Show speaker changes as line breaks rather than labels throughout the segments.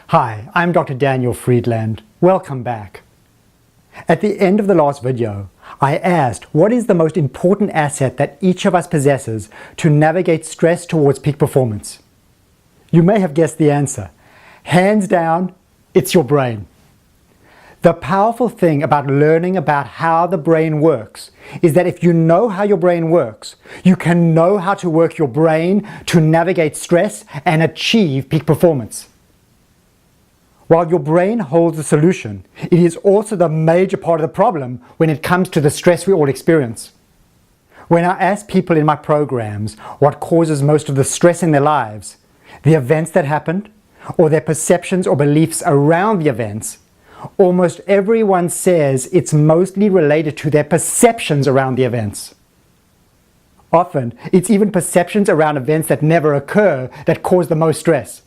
Hi, I'm Dr. Daniel Friedland. Welcome back. At the end of the last video, I asked what is the most important asset that each of us possesses to navigate stress towards peak performance. You may have guessed the answer. Hands down, it's your brain. The powerful thing about learning about how the brain works is that if you know how your brain works, you can know how to work your brain to navigate stress and achieve peak performance. While your brain holds the solution, it is also the major part of the problem when it comes to the stress we all experience. When I ask people in my programs what causes most of the stress in their lives, the events that happened, or their perceptions or beliefs around the events, almost everyone says it's mostly related to their perceptions around the events. Often, it's even perceptions around events that never occur that cause the most stress.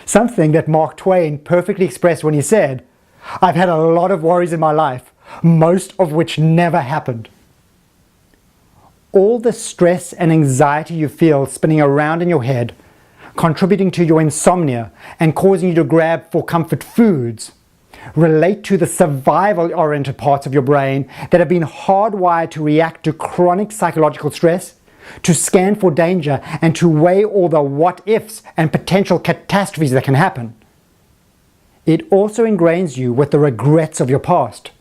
Something that Mark Twain perfectly expressed when he said, "I've had a lot of worries in my life, most of which never happened." All the stress and anxiety you feel spinning around in your head, contributing to your insomnia and causing you to grab for comfort foods, relate to the survival-oriented parts of your brain that have been hardwired to react to chronic psychological stress, to scan for danger, and to weigh all the what-ifs and potential catastrophes that can happen. It also ingrains you with the regrets of your past.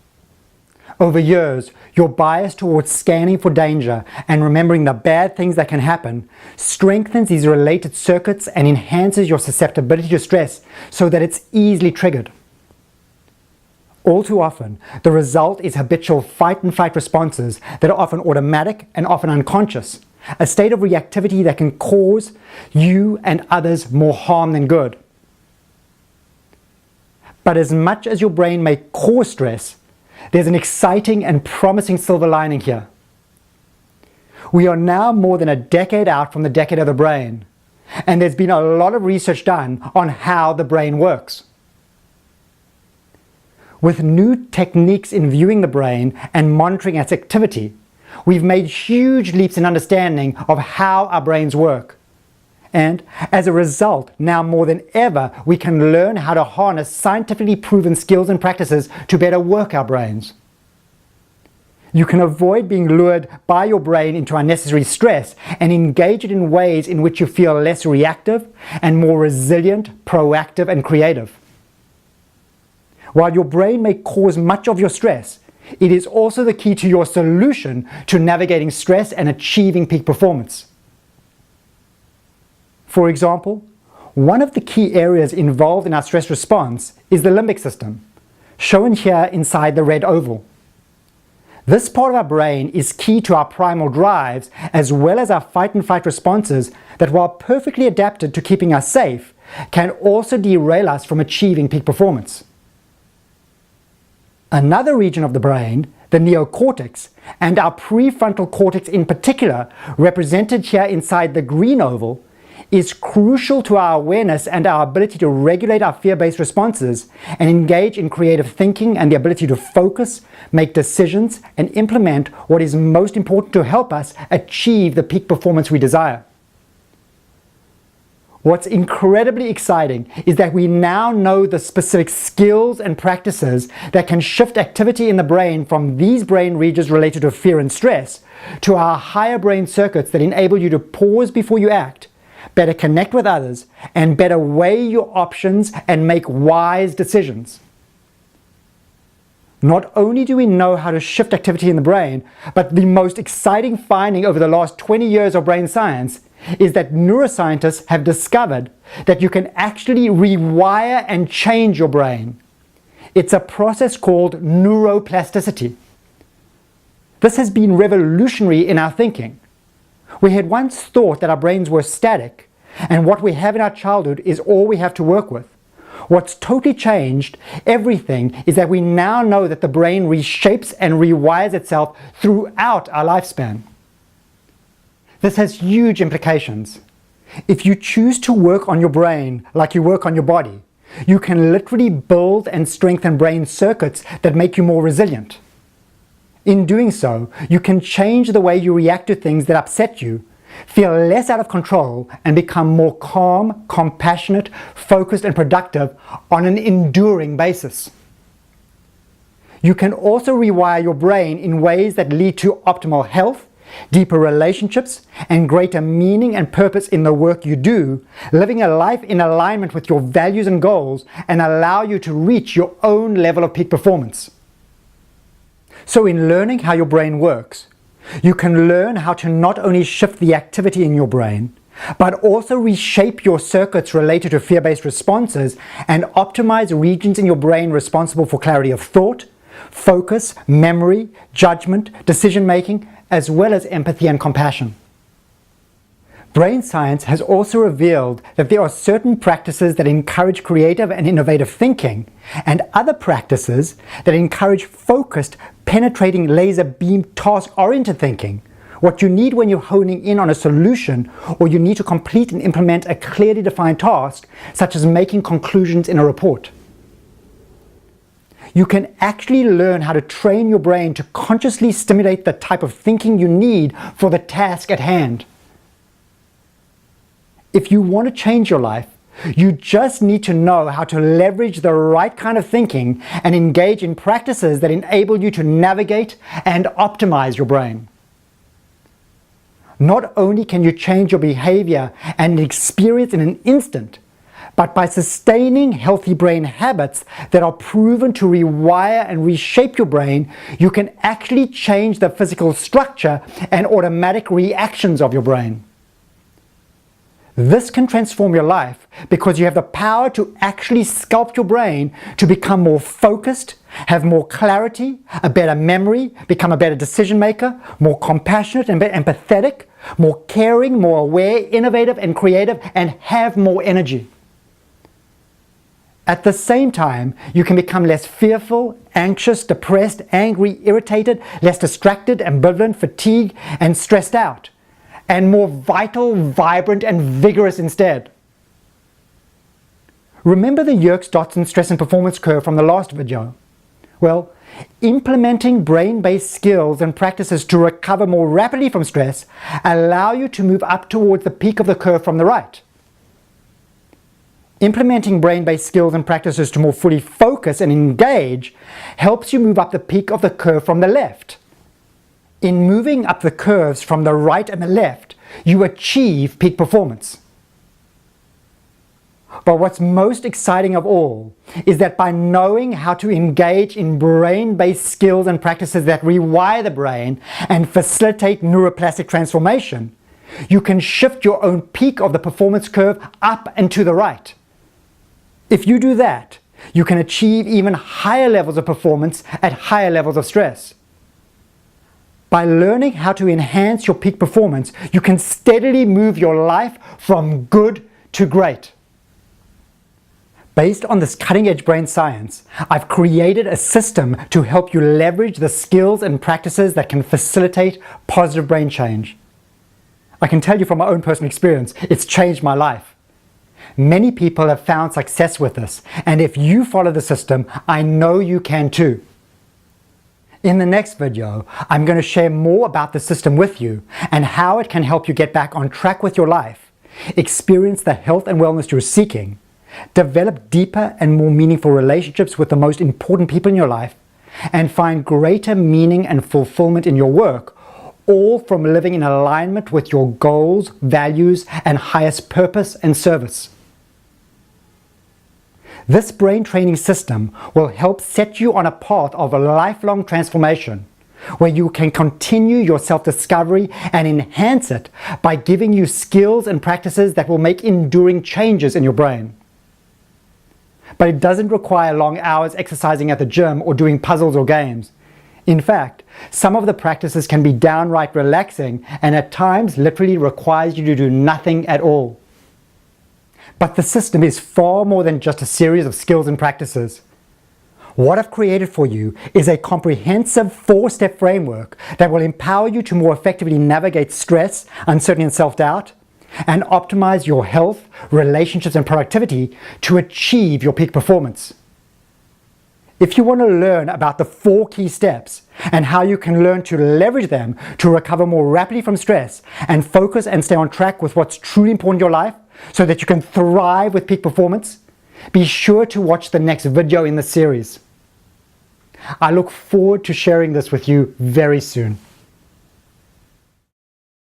Over years, your bias towards scanning for danger and remembering the bad things that can happen strengthens these related circuits and enhances your susceptibility to stress so that it's easily triggered. All too often, the result is habitual fight and flight responses that are often automatic and often unconscious, a state of reactivity that can cause you and others more harm than good. But as much as your brain may cause stress, there's an exciting and promising silver lining here. We are now more than a decade out from the decade of the brain, and there's been a lot of research done on how the brain works. With new techniques in viewing the brain and monitoring its activity, we've made huge leaps in understanding of how our brains work. And as a result, now more than ever, we can learn how to harness scientifically proven skills and practices to better work our brains. You can avoid being lured by your brain into unnecessary stress and engage it in ways in which you feel less reactive and more resilient, proactive, and creative. While your brain may cause much of your stress, it is also the key to your solution to navigating stress and achieving peak performance. For example, one of the key areas involved in our stress response is the limbic system, shown here inside the red oval. This part of our brain is key to our primal drives as well as our fight and flight responses that, while perfectly adapted to keeping us safe, can also derail us from achieving peak performance. Another region of the brain, the neocortex, and our prefrontal cortex in particular, represented here inside the green oval, is crucial to our awareness and our ability to regulate our fear-based responses and engage in creative thinking and the ability to focus, make decisions, and implement what is most important to help us achieve the peak performance we desire. What's incredibly exciting is that we now know the specific skills and practices that can shift activity in the brain from these brain regions related to fear and stress to our higher brain circuits that enable you to pause before you act, better connect with others, and better weigh your options and make wise decisions. Not only do we know how to shift activity in the brain, but the most exciting finding over the last 20 years of brain science is that neuroscientists have discovered that you can actually rewire and change your brain. It's a process called neuroplasticity. This has been revolutionary in our thinking. We had once thought that our brains were static, and what we have in our childhood is all we have to work with. What's totally changed everything is that we now know that the brain reshapes and rewires itself throughout our lifespan. This has huge implications. If you choose to work on your brain like you work on your body, you can literally build and strengthen brain circuits that make you more resilient. In doing so, you can change the way you react to things that upset you, feel less out of control, and become more calm, compassionate, focused, and productive on an enduring basis. You can also rewire your brain in ways that lead to optimal health, deeper relationships, and greater meaning and purpose in the work you do, living a life in alignment with your values and goals, and allow you to reach your own level of peak performance. So in learning how your brain works, you can learn how to not only shift the activity in your brain, but also reshape your circuits related to fear-based responses and optimize regions in your brain responsible for clarity of thought, focus, memory, judgment, decision-making, as well as empathy and compassion. Brain science has also revealed that there are certain practices that encourage creative and innovative thinking, and other practices that encourage focused, penetrating laser beam task-oriented thinking, what you need when you're honing in on a solution or you need to complete and implement a clearly defined task, such as making conclusions in a report. You can actually learn how to train your brain to consciously stimulate the type of thinking you need for the task at hand. If you want to change your life, you just need to know how to leverage the right kind of thinking and engage in practices that enable you to navigate and optimize your brain. Not only can you change your behavior and experience in an instant, but by sustaining healthy brain habits that are proven to rewire and reshape your brain, you can actually change the physical structure and automatic reactions of your brain. This can transform your life because you have the power to actually sculpt your brain to become more focused, have more clarity, a better memory, become a better decision maker, more compassionate and empathetic, more caring, more aware, innovative and creative, and have more energy. At the same time, you can become less fearful, anxious, depressed, angry, irritated, less distracted, ambivalent, fatigued, and stressed out, and more vital, vibrant, and vigorous instead. Remember the Yerkes-Dodson stress and performance curve from the last video? Well, implementing brain-based skills and practices to recover more rapidly from stress allow you to move up towards the peak of the curve from the right. Implementing brain-based skills and practices to more fully focus and engage helps you move up the peak of the curve from the left. In moving up the curves from the right and the left, you achieve peak performance. But what's most exciting of all is that by knowing how to engage in brain-based skills and practices that rewire the brain and facilitate neuroplastic transformation, you can shift your own peak of the performance curve up and to the right. If you do that, you can achieve even higher levels of performance at higher levels of stress. By learning how to enhance your peak performance, you can steadily move your life from good to great. Based on this cutting-edge brain science, I've created a system to help you leverage the skills and practices that can facilitate positive brain change. I can tell you from my own personal experience, it's changed my life. Many people have found success with this, and if you follow the system, I know you can too. In the next video, I'm going to share more about the system with you and how it can help you get back on track with your life, experience the health and wellness you're seeking, develop deeper and more meaningful relationships with the most important people in your life, and find greater meaning and fulfillment in your work, all from living in alignment with your goals, values, and highest purpose and service. This brain training system will help set you on a path of a lifelong transformation, where you can continue your self-discovery and enhance it by giving you skills and practices that will make enduring changes in your brain. But it doesn't require long hours exercising at the gym or doing puzzles or games. In fact, some of the practices can be downright relaxing and at times literally requires you to do nothing at all. But the system is far more than just a series of skills and practices. What I've created for you is a comprehensive 4-step framework that will empower you to more effectively navigate stress, uncertainty, and self-doubt, and optimize your health, relationships, and productivity to achieve your peak performance. If you want to learn about the 4 key steps and how you can learn to leverage them to recover more rapidly from stress and focus and stay on track with what's truly important in your life so that you can thrive with peak performance, be sure to watch the next video in the series. I look forward to sharing this with you very soon.